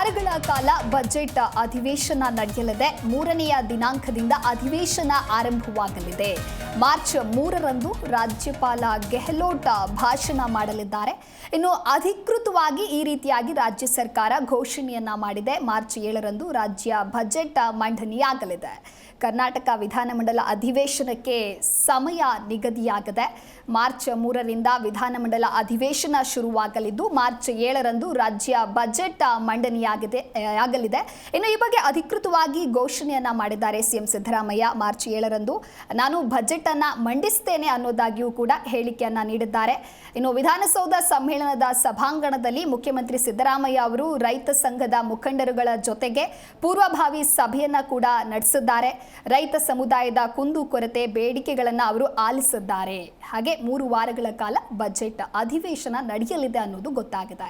ವಾರಗಳ ಕಾಲ ಬಜೆಟ್ ಅಧಿವೇಶನ ನಡೆಯಲಿದೆ. 3ನೇ ದಿನಾಂಕದಿಂದ ಅಧಿವೇಶನ ಆರಂಭವಾಗಲಿದೆ. ಮಾರ್ಚ್ 3ರಂದು ರಾಜ್ಯಪಾಲ ಗೆಹ್ಲೋಟ್ ಭಾಷಣ ಮಾಡಲಿದ್ದಾರೆ. ಇನ್ನು ಅಧಿಕೃತವಾಗಿ ಈ ರೀತಿಯಾಗಿ ರಾಜ್ಯ ಸರ್ಕಾರ ಘೋಷಣೆಯನ್ನ ಮಾಡಿದೆ. ಮಾರ್ಚ್ 7ರಂದು ರಾಜ್ಯ ಬಜೆಟ್ ಮಂಡನೆಯಾಗಲಿದೆ. ಕರ್ನಾಟಕ ವಿಧಾನಮಂಡಲ ಅಧಿವೇಶನಕ್ಕೆ ಸಮಯ ನಿಗದಿಯಾಗಿದೆ. ಮಾರ್ಚ್ 3ರಿಂದ ವಿಧಾನಮಂಡಲ ಅಧಿವೇಶನ ಶುರುವಾಗಲಿದ್ದು ಮಾರ್ಚ್ 7ರಂದು ರಾಜ್ಯ ಬಜೆಟ್ ಮಂಡನೆಯಾಗಲಿದೆ. ಇನ್ನು ಈ ಬಗ್ಗೆ ಅಧಿಕೃತವಾಗಿ ಘೋಷಣೆಯನ್ನ ಮಾಡಿದ್ದಾರೆ ಸಿಎಂ ಸಿದ್ದರಾಮಯ್ಯ. ಮಾರ್ಚ್ 7ರಂದು ನಾನು ಬಜೆಟ್ ಅನ್ನ ಮಂಡಿಸ್ತೇನೆ ಅನ್ನೋದಾಗಿಯೂ ಕೂಡ ಹೇಳಿಕೆಯನ್ನ ನೀಡಿದ್ದಾರೆ. ಇನ್ನು ವಿಧಾನಸೌಧ ಸಮ್ಮೇಳನದ ಸಭಾಂಗಣದಲ್ಲಿ ಮುಖ್ಯಮಂತ್ರಿ ಸಿದ್ದರಾಮಯ್ಯ ಅವರು ರೈತ ಸಂಘದ ಮುಖಂಡರುಗಳ ಜೊತೆಗೆ ಪೂರ್ವಭಾವಿ ಸಭೆಯನ್ನ ಕೂಡ ನಡೆಸಿದ್ದಾರೆ. ರೈತ ಸಮುದಾಯದ ಕುಂದು ಕೊರತೆ ಬೇಡಿಕೆಗಳನ್ನು ಅವರು ಆಲಿಸಿದ್ದಾರೆ. ಹಾಗೆ 3 ವಾರಗಳ ಕಾಲ ಬಜೆಟ್ ಅಧಿವೇಶನ ನಡೆಯಲಿದೆ ಅನ್ನೋದು ಗೊತ್ತಾಗಿದೆ.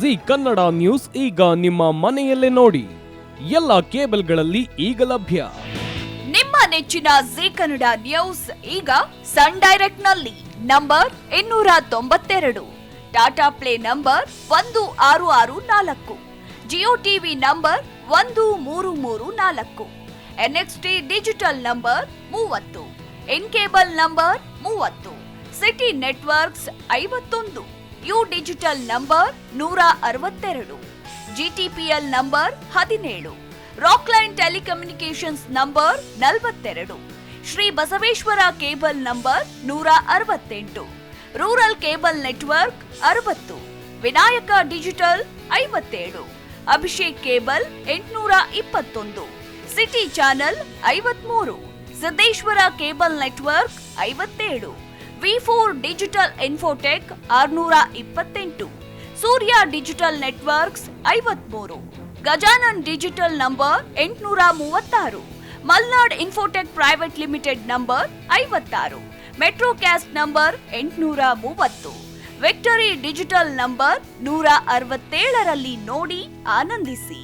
ಜಿ ಕನ್ನಡ ನ್ಯೂಸ್ ಈಗ ನಿಮ್ಮ ಮನೆಯಲ್ಲೇ ನೋಡಿ. ಎಲ್ಲ ಕೇಬಲ್ಗಳಲ್ಲಿ ಈಗ ಲಭ್ಯ. ನಿಮ್ಮ ನೆಚ್ಚಿನ ಜಿ ಕನ್ನಡ ನ್ಯೂಸ್ ಈಗ ಸನ್ ಡೈರೆಕ್ಟ್ ನಲ್ಲಿ number 292, Tata play number 1664, Jio TV number 1334, NXT digital number 30, in cable number 30, city networks 51, U digital number 162, GTPL number 17, Rockline telecommunications number 42, Shri Basaveshwara cable number 168, rural cable network 60, Vinayaka digital 57, Abhishek cable 821, city channel 53, Siddeshwara cable network 57, ವಿ4 digital infotech 628, Surya digital networks 53, Gajanan digital number 836, Malnad infotech private limited number 56, Metrocast number 830, victory digital number 167ರಲ್ಲಿ ನೋಡಿ ಆನಂದಿಸಿ.